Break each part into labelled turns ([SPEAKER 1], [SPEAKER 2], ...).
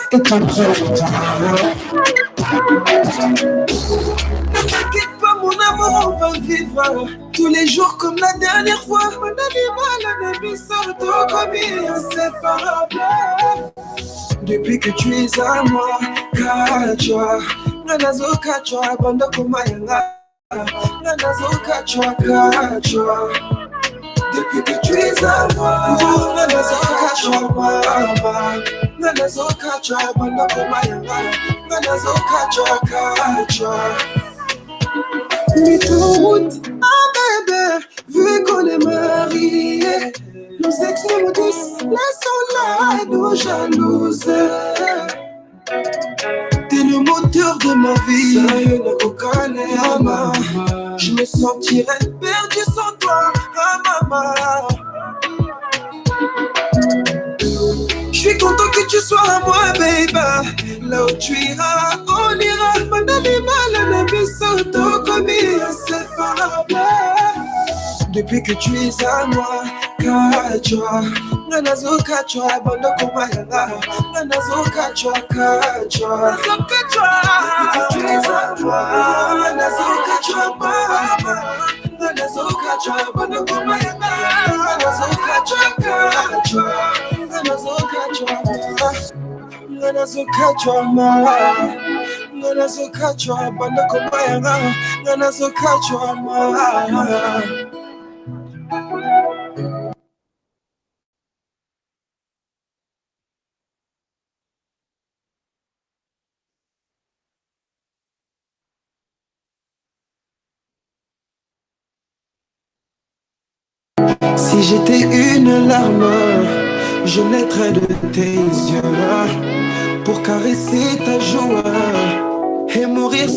[SPEAKER 1] Ne t'inquiète pas mon amour, on va vivre tous les jours comme la dernière fois. On a du mal, on a mis sortant comme inséparable. Depuis que tu es à moi, Kachwa, Nanazo Kachwa, Banda Kumayanga, Nanazo Kachwa, Kachwa. Depuis que tu es à moi, Nanazo Kachwa, Baba, Nanazo Kachwa, Banda Kumayanga, Nanazo Kachwa, Kachwa. L'autoroute, ah bébé, vu qu'on est mariés, nos ex nous disent, laissons-la, nos jalouses. T'es le moteur de ma vie, je me sentirais perdu sans toi, ah maman. Je suis content que tu sois à moi, baby. Là où tu iras, on ira. Mon animal, un ami s'auto comme inséparable. Depuis que tu es à moi, Kachwa, Nanazo Kachwa, Banda Kumayanga, Nanazo Kachwa, Kachwa, Nanazo Kachwa. Depuis que tu es à moi, Nanazo Kachwa, Mama, Nanazo Kachwa, Banda Kumayanga, Nanazo Kachwa, Kachwa, Nanazo Kachwa, Nanazo Kachwa, Mama, Nanazo Kachwa, Banda Kumayanga, Nanazo Kachwa, Mama. Si j'étais une larme, je naîtrais de tes yeux pour caresser ta joie et mourir.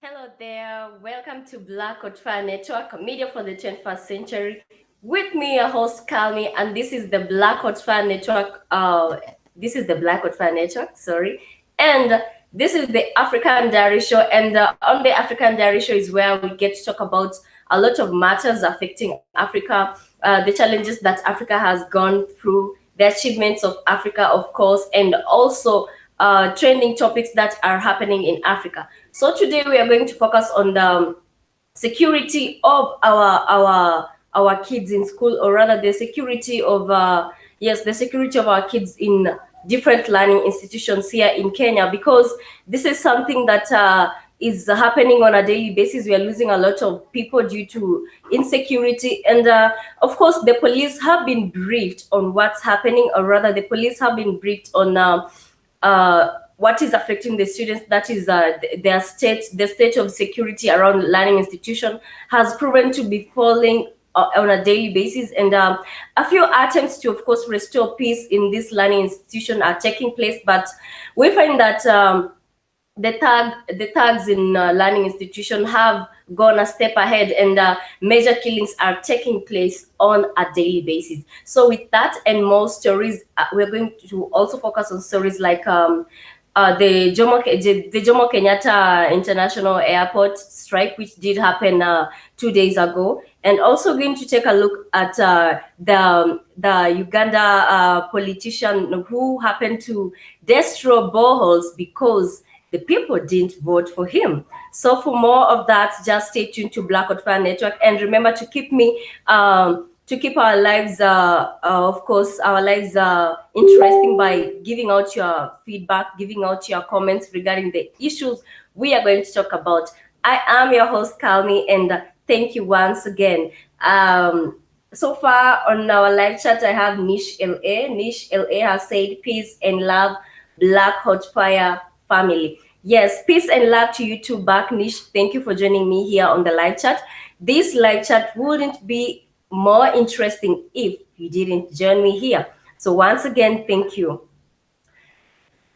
[SPEAKER 2] Hello there, welcome to Black Otfa Network, media for the 21st century. With me, your host CALMIE, and this is the Black Otfa Network. This is the Black Otfa Network, sorry. And this is the African Diary Show. And on the African Diary Show is where we get to talk about a lot of matters affecting Africa, the challenges that Africa has gone through, the achievements of Africa, of course, and also trending topics that are happening in Africa. So today we are going to focus on the security of our kids in school, or rather the security of the security of our kids in different learning institutions here in Kenya, because this is something that is happening on a daily basis. We are losing a lot of people due to insecurity, and of course the police have been briefed on what's happening, or rather the police have been briefed on what is affecting the students. That is the state of security around learning institution has proven to be falling on a daily basis, and a few attempts to, of course, restore peace in this learning institution are taking place, but we find that the thugs in learning institution have gone a step ahead, and major killings are taking place on a daily basis. So with that and more stories, we're going to also focus on stories like the Jomo Kenyatta International Airport strike, which did happen 2 days ago, and also going to take a look at the Uganda politician who happened to destroy boreholes because the people didn't vote for him. So for more of that, just stay tuned to Black Otfa Network, and remember to keep me to keep our lives, of course, our lives interesting by giving out your feedback, giving out your comments regarding the issues we are going to talk about. I am your host, KALMIE, and thank you once again. So far on our live chat, I have Nish LA. Nish LA has said, peace and love, Black Hot Fire family. Yes, peace and love to you too back, Nish. Thank you for joining me here on the live chat. This live chat wouldn't be more interesting if you didn't join me here. So once again, thank you.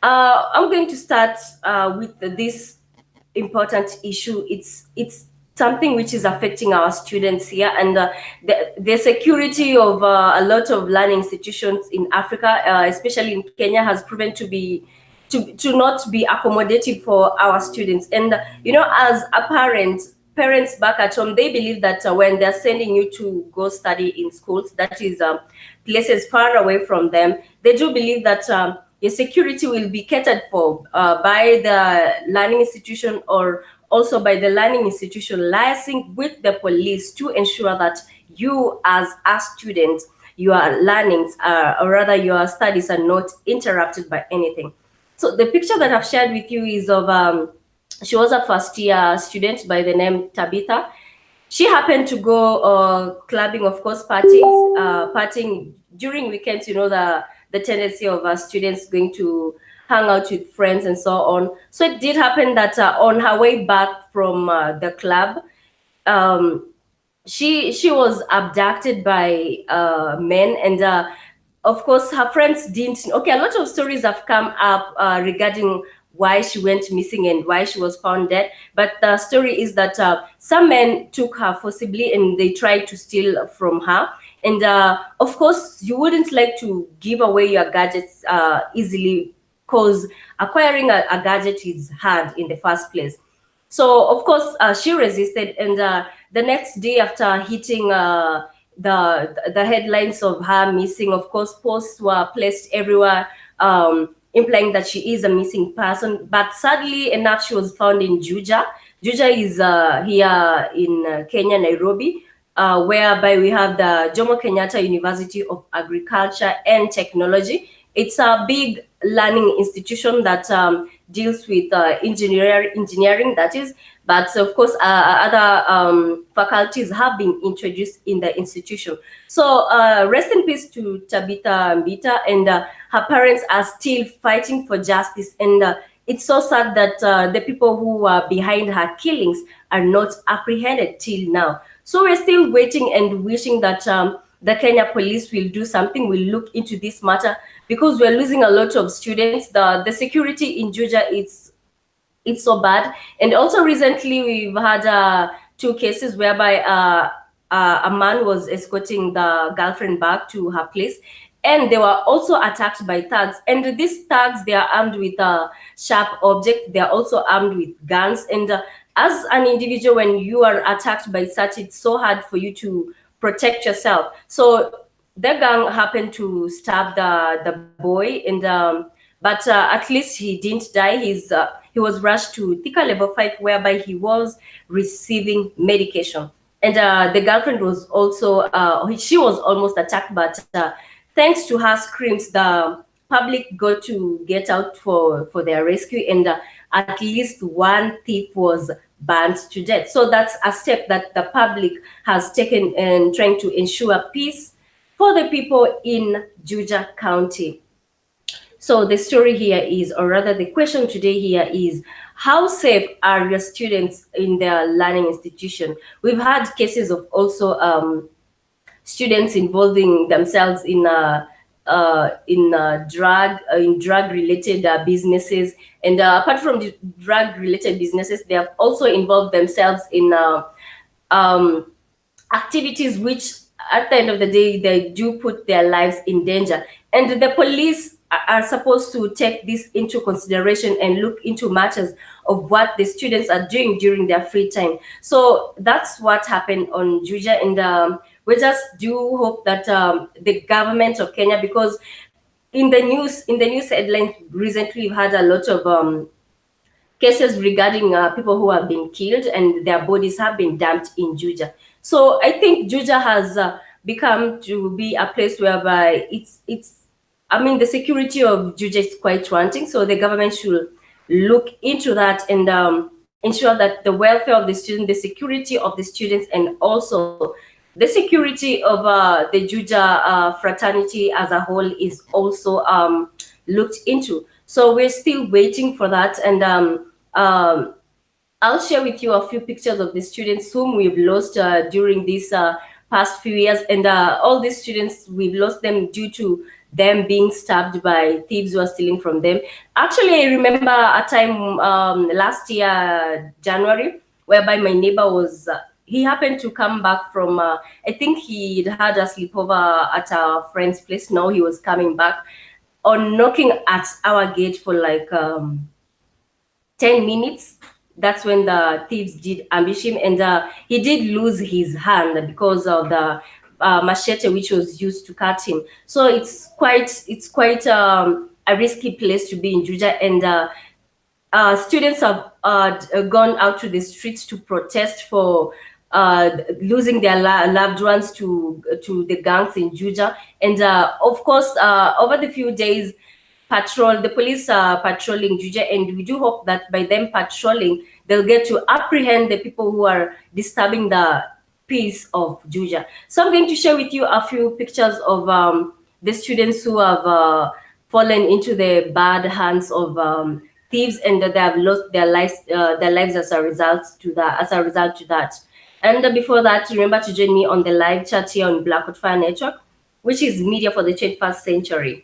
[SPEAKER 2] I'm going to start with this important issue. It's something which is affecting our students here, and the security of a lot of learning institutions in Africa, especially in Kenya, has proven to be to not be accommodative for our students. And you know, as a parents back at home, they believe that when they're sending you to go study in schools, that is places far away from them, they do believe that your security will be catered for by the learning institution, or also by the learning institution liaising with the police to ensure that you as a student, your learnings, or rather your studies, are not interrupted by anything. So the picture that I've shared with you is of, she was a first year student by the name Tabitha. She happened to go clubbing, of course, partying during weekends. You know, the tendency of students going to hang out with friends and so on. So it did happen that on her way back from the club, she was abducted by men, and of course her friends didn't. Okay, a lot of stories have come up regarding why she went missing and why she was found dead. But the story is that some men took her forcibly and they tried to steal from her. And of course, you wouldn't like to give away your gadgets easily, because acquiring a gadget is hard in the first place. So of course, she resisted, and the next day after hitting the headlines of her missing, of course, posts were placed everywhere, implying that she is a missing person. But sadly enough, she was found in Juja. Juja is here in Kenya, Nairobi, whereby we have the Jomo Kenyatta University of Agriculture and Technology. It's a big learning institution that deals with engineering, that is. But of course, other faculties have been introduced in the institution. So rest in peace to Tabitha Mbita, and her parents are still fighting for justice. And it's so sad that the people who are behind her killings are not apprehended till now. So we're still waiting and wishing that the Kenya police will do something, will look into this matter, because we're losing a lot of students. The security in Juja, it's so bad. And also recently we've had 2 cases whereby a man was escorting the girlfriend back to her place, and they were also attacked by thugs. And these thugs, they are armed with sharp objects. They are also armed with guns. And as an individual, when you are attacked by such, it's so hard for you to protect yourself. So the gang happened to stab the boy, and but at least he didn't die. He was rushed to Thika level 5, whereby he was receiving medication. And the girlfriend was also, she was almost attacked, but thanks to her screams, the public got to get out for their rescue, and at least one thief was burned to death. So that's a step that the public has taken in trying to ensure peace for the people in Juja County. So the story here is, or rather the question today here is, how safe are your students in their learning institution? We've had cases of also students involving themselves in drug related businesses, and apart from the drug related businesses, they have also involved themselves in activities which at the end of the day they do put their lives in danger. And the police are supposed to take this into consideration and look into matters of what the students are doing during their free time. So that's what happened on Juja, and we just do hope that the government of Kenya, because in the news headlines recently, we've had a lot of cases regarding people who have been killed and their bodies have been dumped in Juja. So I think Juja has become to be a place whereby the security of Juja is quite wanting. So the government should look into that and ensure that the welfare of the student, the security of the students, and also the security of the Juja fraternity as a whole is also looked into. So we're still waiting for that, and I'll share with you a few pictures of the students whom we've lost during these past few years. And all these students, we've lost them due to them being stabbed by thieves who are stealing from them. Actually, I remember a time last year, January, whereby my neighbor was, he happened to come back from, I think he'd had a sleepover at a friend's place. Now he was coming back. On knocking at our gate for like 10 minutes, that's when the thieves did ambush him, and he did lose his hand because of the machete which was used to cut him. So it's quite a risky place to be in Juja, and students have gone out to the streets to protest for losing their loved ones to the gangs in Juja. And of course, over the few days, the police are patrolling Juja, and we do hope that by them patrolling, they'll get to apprehend the people who are disturbing the peace of Juja. So I'm going to share with you a few pictures of the students who have fallen into the bad hands of thieves, and that they have lost their lives as a result to that. And before that, remember to join me on the live chat here on Blackout Fire Network, which is media for the 21st century.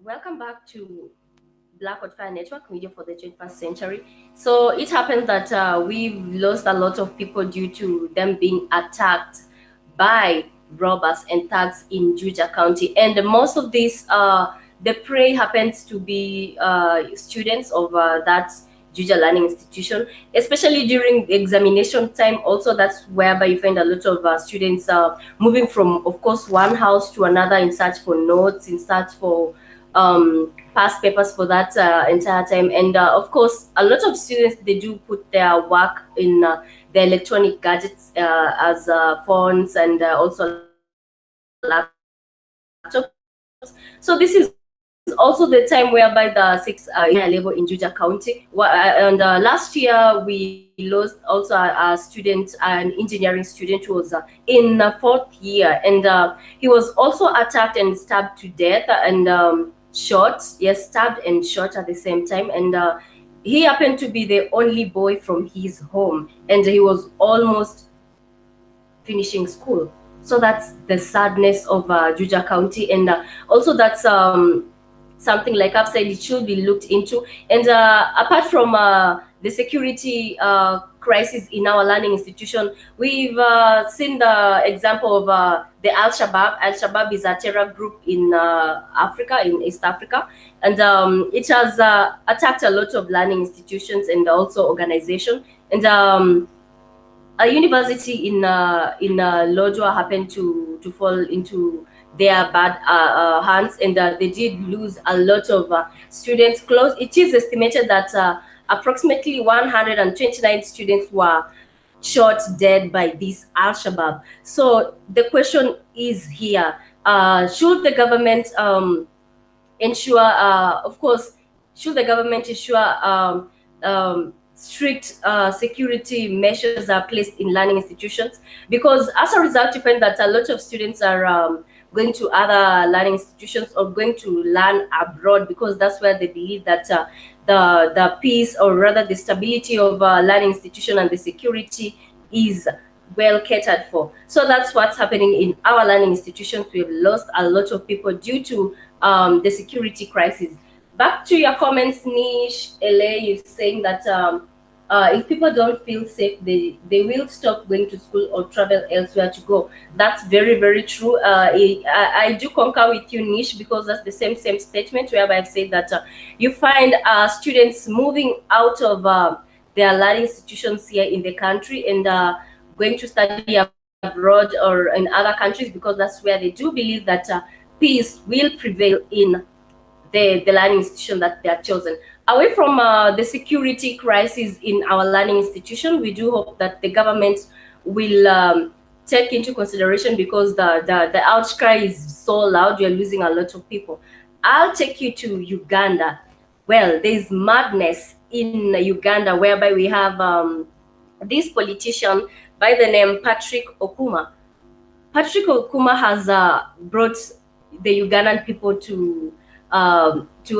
[SPEAKER 2] Welcome back to Black Fire Network, media for the 21st century. So it happened that we've lost a lot of people due to them being attacked by robbers and thugs in Juja County. And most of this, the prey happens to be students of that Juja learning institution, especially during examination time. Also, that's whereby you find a lot of students moving from, of course, one house to another in search for notes, in search for past papers for that entire time. And of course, a lot of students, they do put their work in the electronic gadgets as phones and also laptops. So this is also the time whereby the six in higher level in Juja County. And last year we lost also a student, an engineering student who was in fourth year, and he was also attacked and stabbed to death and shot. Yes, stabbed and shot at the same time. And he happened to be the only boy from his home, and he was almost finishing school. So that's the sadness of Juja County. And also that's something, like I've said, it should be looked into. And apart from the security crisis in our learning institution, we've seen the example of the Al-Shabaab. Al-Shabaab is a terror group in Africa, in East Africa, and it has attacked a lot of learning institutions and also organizations. And a university in Lodwar happened to fall into their bad hands, and they did lose a lot of students. Close. It is estimated that approximately 129 students were shot dead by this Al-Shabaab. So the question is here: should the government ensure, of course, should the government ensure strict security measures are placed in learning institutions? Because as a result, you find that a lot of students are going to other learning institutions or going to learn abroad, because that's where they believe that the peace, or rather the stability of learning institution and the security is well catered for. So that's what's happening in our learning institutions. We've lost a lot of people due to the security crisis. Back to your comments, Nish, LA, you're saying that if people don't feel safe, they will stop going to school or travel elsewhere to go. That's very, very true. I do concur with you, Nish, because that's the same statement whereby I've said that you find students moving out of their learning institutions here in the country and going to study abroad or in other countries, because that's where they do believe that peace will prevail in the learning institution that they are chosen. Away from the security crisis in our learning institution, we do hope that the government will take into consideration, because the outcry is so loud, we are losing a lot of people. I'll take you to Uganda. Well, there's madness in Uganda, whereby we have this politician by the name Patrick Okuma. Patrick Okuma has brought the Ugandan people to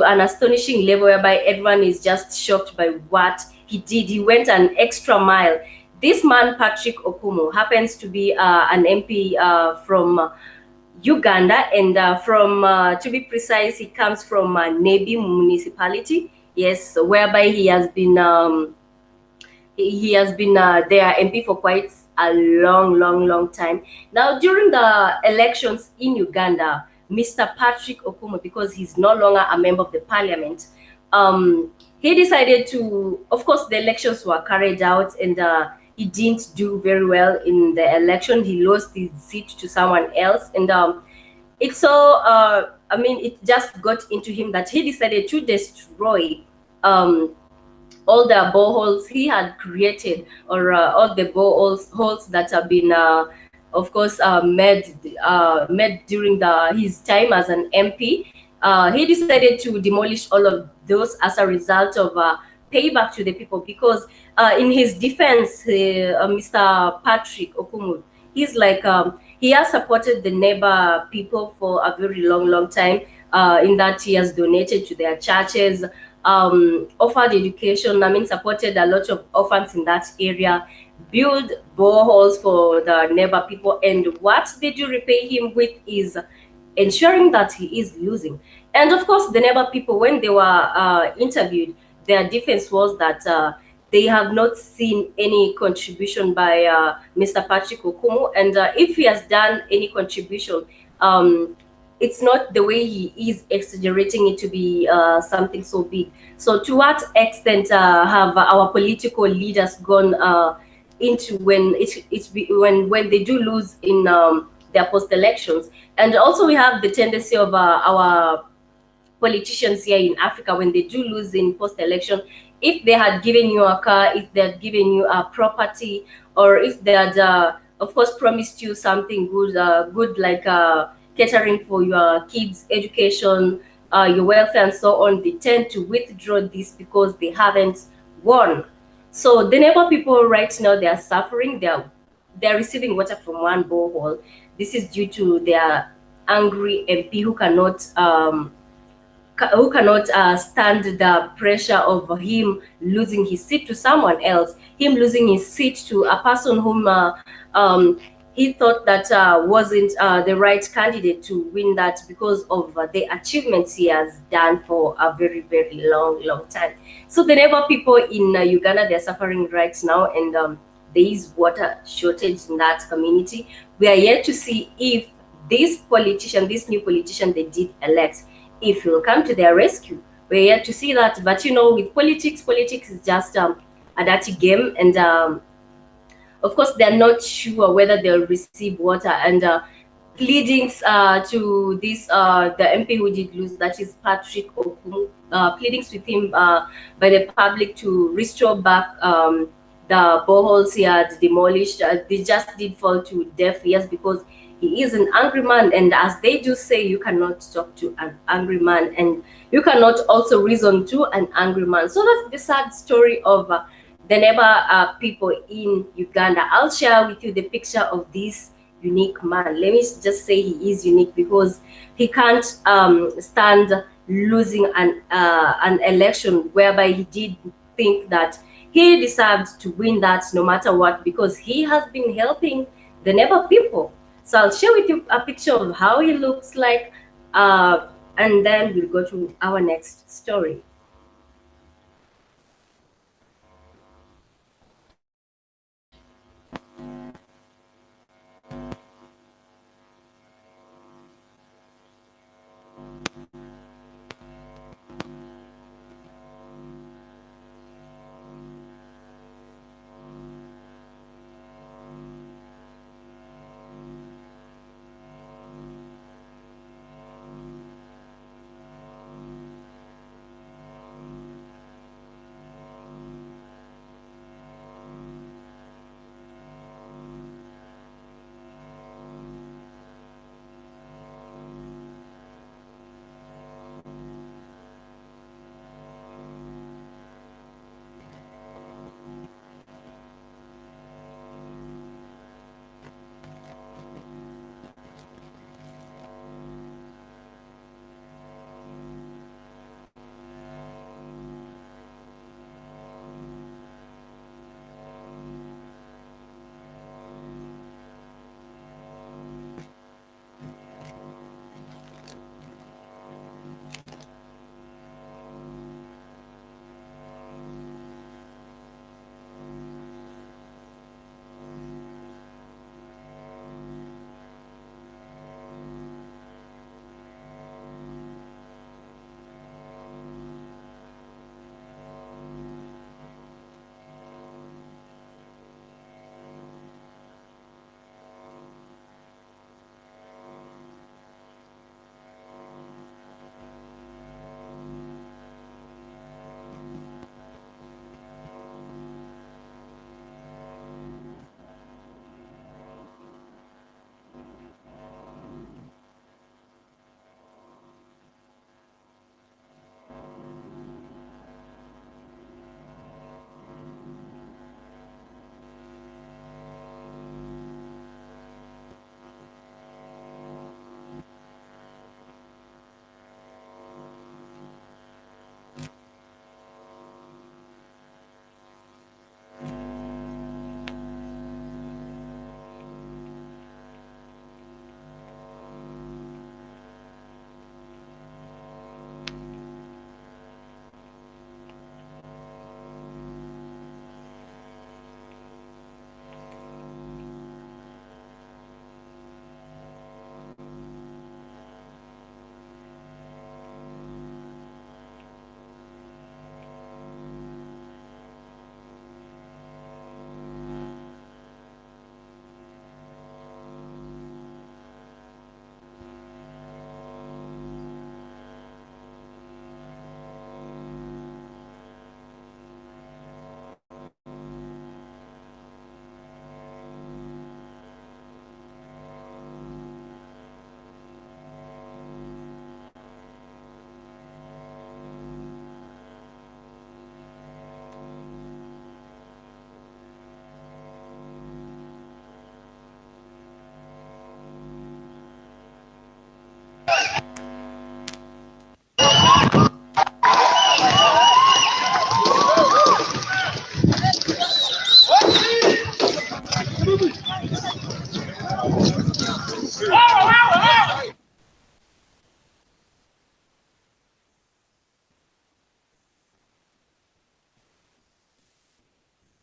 [SPEAKER 2] an astonishing level, whereby everyone is just shocked by what he did. He went an extra mile. This man, Patrick Okumu, happens to be an MP from Uganda, and to be precise, he comes from Nebi municipality. Yes, whereby he has been their MP for quite a long time. Now, during the elections in Uganda, Mr. Patrick Okumu, because he's no longer a member of the parliament, he decided to, of course, the elections were carried out, and he didn't do very well in the election. He lost his seat to someone else, and it's so, I mean, it just got into him that he decided to destroy all the boreholes he had created, or all the boreholes that have been of course, made during his time as an MP. He decided to demolish all of those as a result of payback to the people, because in his defense, Mr. Patrick Okumu, he's like, he has supported the neighbor people for a very long time, in that he has donated to their churches, offered education, I mean, supported a lot of orphans in that area, build boreholes for the neighbor people. And what they do repay him with is ensuring that he is losing. And of course, the Neba people, when they were interviewed, their defense was that they have not seen any contribution by Mr. Patrick Okumu, and if he has done any contribution, it's not the way he is exaggerating it to be something so big. So to what extent have our political leaders gone into when when they do lose in their post elections? And also we have the tendency of our politicians here in Africa, when they do lose in post-election, if they had given you a car, if they had given you a property, or if they had, of course, promised you something good, good like catering for your kids' education, your welfare, and so on, they tend to withdraw this because they haven't won. So the neighbor people right now, they are suffering. They're receiving water from one borehole. This is due to their angry MP who cannot stand the pressure of him losing his seat to someone else, him losing his seat to a person whom he thought that wasn't the right candidate to win that because of the achievements he has done for a very, very long time. So the neighbor people in Uganda, they're suffering right now, and there is water shortage in that community. We are yet to see if this new politician they did elect, if he'll come to their rescue. We're yet to see that. But with politics is just a dirty game, and of course they're not sure whether they'll receive water. And pleadings to this the MP who did lose, that is Patrick Okumu, pleadings with him by the public to restore back the boreholes he had demolished. They just did fall to deaf ears because he is an angry man, and as they do say, you cannot talk to an angry man, and you cannot also reason to an angry man. So that's the sad story of the neighbor people in Uganda. I'll share with you the picture of this unique man. Let me just say he is unique because he can't stand losing an election whereby he did think that he deserved to win that no matter what, because he has been helping the neighbor people. So I'll share with you a picture of how he looks like, and then we'll go to our next story.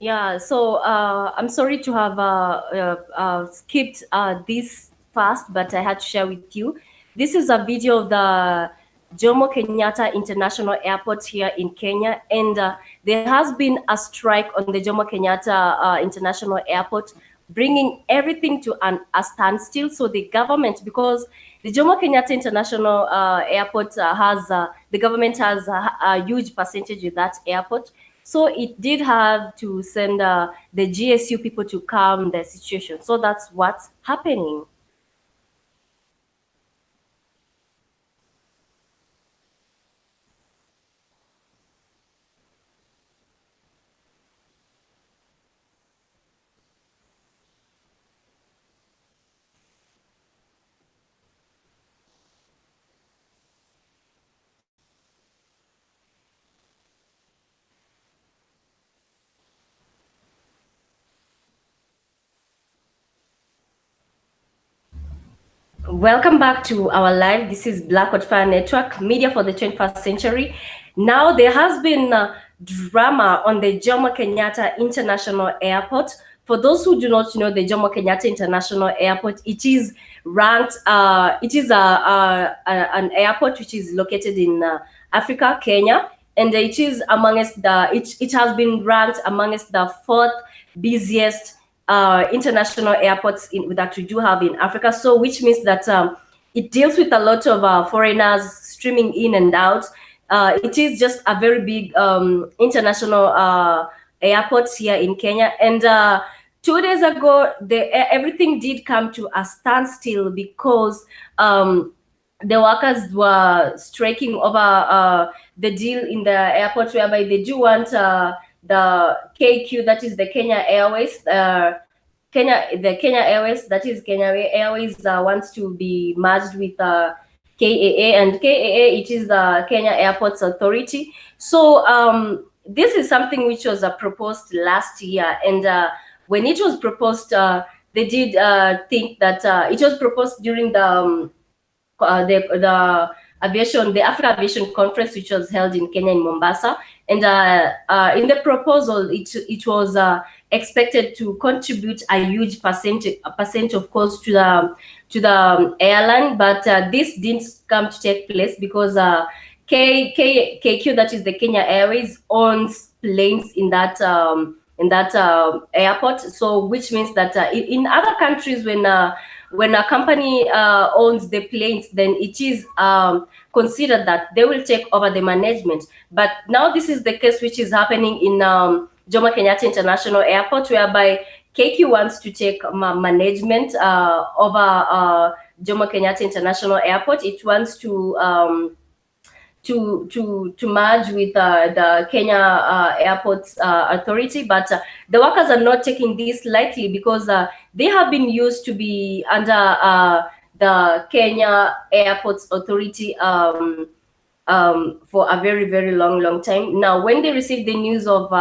[SPEAKER 2] Yeah, so I'm sorry to have skipped this fast, but I had to share with you. This is a video of the Jomo Kenyatta International Airport here in Kenya, and there has been a strike on the Jomo Kenyatta International Airport, bringing everything to a standstill. So the government, because the Jomo Kenyatta International Airport the government has a huge percentage with that airport. So it did have to send the GSU people to calm the situation. So that's what's happening. Welcome back to our live. This is Black Fire Network, media for the 21st century. Now, there has been drama on the Jomo Kenyatta International Airport. For those who do not know the Jomo Kenyatta International Airport, it is ranked, it is an airport which is located in Africa, Kenya, and it is amongst it has been ranked amongst the fourth busiest international airports that we do have in Africa. So which means that it deals with a lot of foreigners streaming in and out. It is just a very big international airport here in Kenya. And 2 days ago, everything did come to a standstill because the workers were striking over the deal in the airport, whereby they do want the KQ, that is the Kenya Airways, the Kenya Airways, that is Kenya Airways, wants to be merged with KAA, and KAA, it is the Kenya Airports Authority. So this is something which was proposed last year, and when it was proposed, they did think that it was proposed during the aviation, the Africa Aviation Conference, which was held in Kenya in Mombasa, and in the proposal, it was expected to contribute a huge percent, of course, to the airline, but this didn't come to take place because KQ, that is the Kenya Airways, owns planes in that airport. So which means that in other countries, when a company owns the planes, then it is considered that they will take over the management. But now this is the case which is happening in Jomo Kenyatta International Airport, whereby KQ wants to take management over Jomo Kenyatta International Airport. It wants to merge with the Kenya Airports Authority, but the workers are not taking this lightly because they have been used to be under the Kenya Airports Authority for a very, very long time. Now, when they received the news of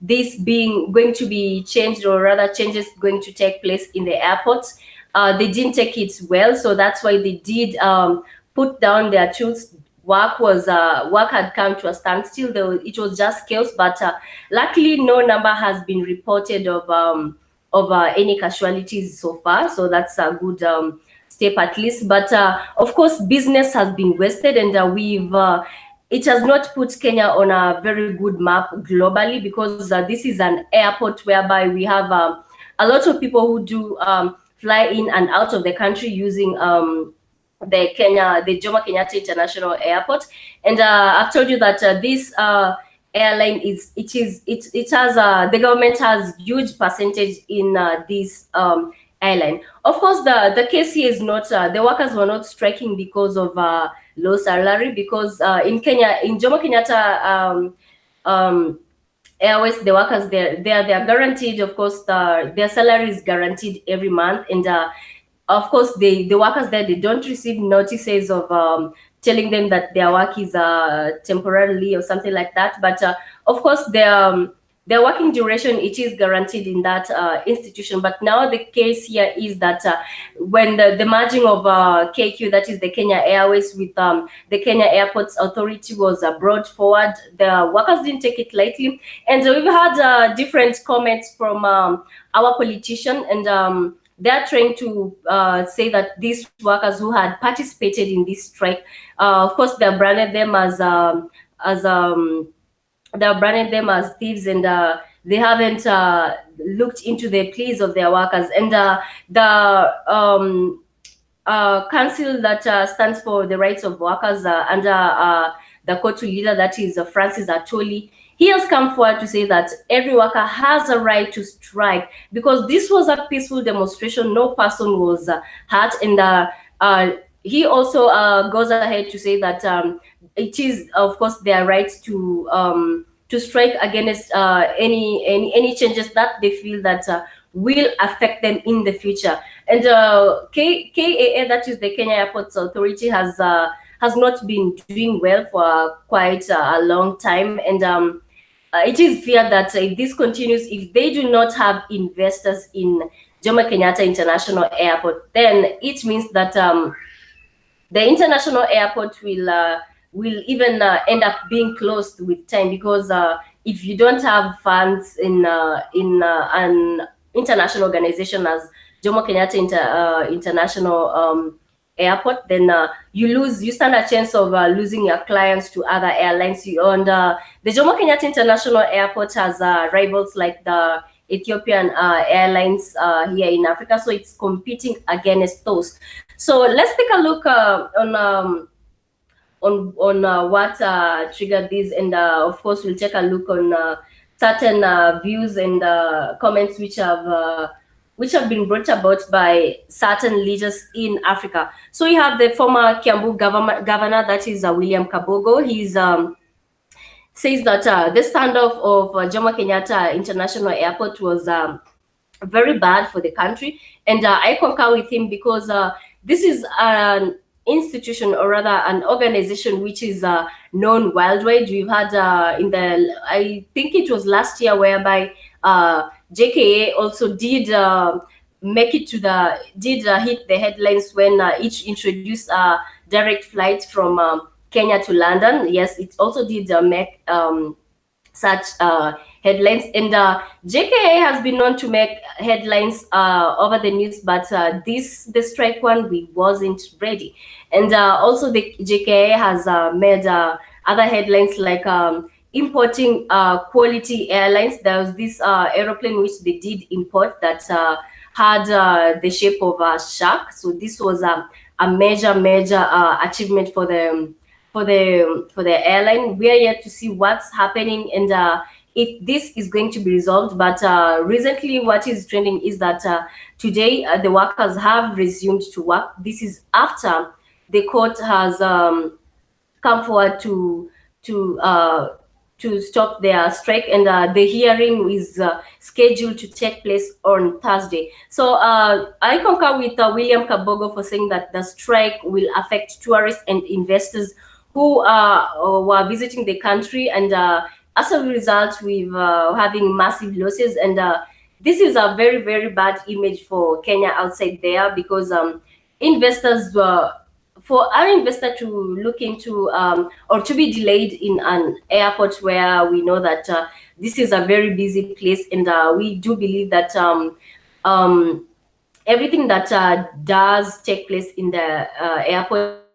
[SPEAKER 2] this going to be changed, or rather changes going to take place in the airports, they didn't take it well. So that's why they did put down their tools. Work had come to a standstill. It was just chaos, but luckily no number has been reported of any casualties so far. So that's a good step at least. But of course, business has been wasted, and it has not put Kenya on a very good map globally, because this is an airport whereby we have a lot of people who do fly in and out of the country using the Jomo Kenyatta International Airport. And I've told you that this airline the government has huge percentage in this airline. Of course, the case here is not the workers were not striking because of low salary, because in Kenya, in Jomo Kenyatta Airways, the workers they are guaranteed, of course, their salary is guaranteed every month, and of course, the workers there, they don't receive notices of telling them that their work is temporarily or something like that. But of course, their working duration, it is guaranteed in that institution. But now the case here is that when the merging of KQ, that is the Kenya Airways, with the Kenya Airports Authority was brought forward, the workers didn't take it lightly. And we've had different comments from our politician, and they're trying to say that these workers who had participated in this strike, of course, they branded them as they're branding them as thieves, and they haven't looked into the pleas of their workers. And the council that stands for the rights of workers under the COTU leader, that is Francis Atoli, he has come forward to say that every worker has a right to strike, because this was a peaceful demonstration. No person was hurt. And he also goes ahead to say that it is, of course, their right to strike against any changes that they feel that will affect them in the future. And KAA, that is the Kenya Airports Authority, has not been doing well for quite a long time. And it is feared that if this continues, if they do not have investors in Jomo Kenyatta International Airport, then it means that the international airport will even end up being closed with time, because if you don't have funds in an international organization as Jomo Kenyatta International Airport, then you stand a chance of losing your clients to other airlines. And the Jomo Kenyatta International Airport has rivals like the Ethiopian Airlines here in Africa, so it's competing against those. So let's take a look on what triggered this, and of course we'll take a look on certain views and comments which have been brought about by certain leaders in Africa. So we have the former Kiambu governor, that is William Kabogo. He's says that the standoff of Jomo Kenyatta International Airport was very bad for the country, and I concur with him, because this is an institution, or rather an organization, which is known worldwide. We've had I think it was last year, whereby JKA also did make it to hit the headlines when it introduced direct flights from Kenya to London. Yes, it also did make such headlines, and JKA has been known to make headlines over the news, but the strike one, we wasn't ready. And also the JKA has made other headlines, like importing quality airlines. There was this aeroplane which they did import that had the shape of a shark. So this was a major achievement for the airline. We are yet to see what's happening and if this is going to be resolved. But recently, what is trending is that today the workers have resumed to work. This is after the court has come forward to stop their strike, and the hearing is scheduled to take place on Thursday. So I concur with William Kabogo for saying that the strike will affect tourists and investors who were visiting the country, and as a result, we've having massive losses. And this is a very bad image for Kenya outside there, because investors for our investor to look into or to be delayed in an airport where we know that this is a very busy place, and we do believe that everything that does take place in the airport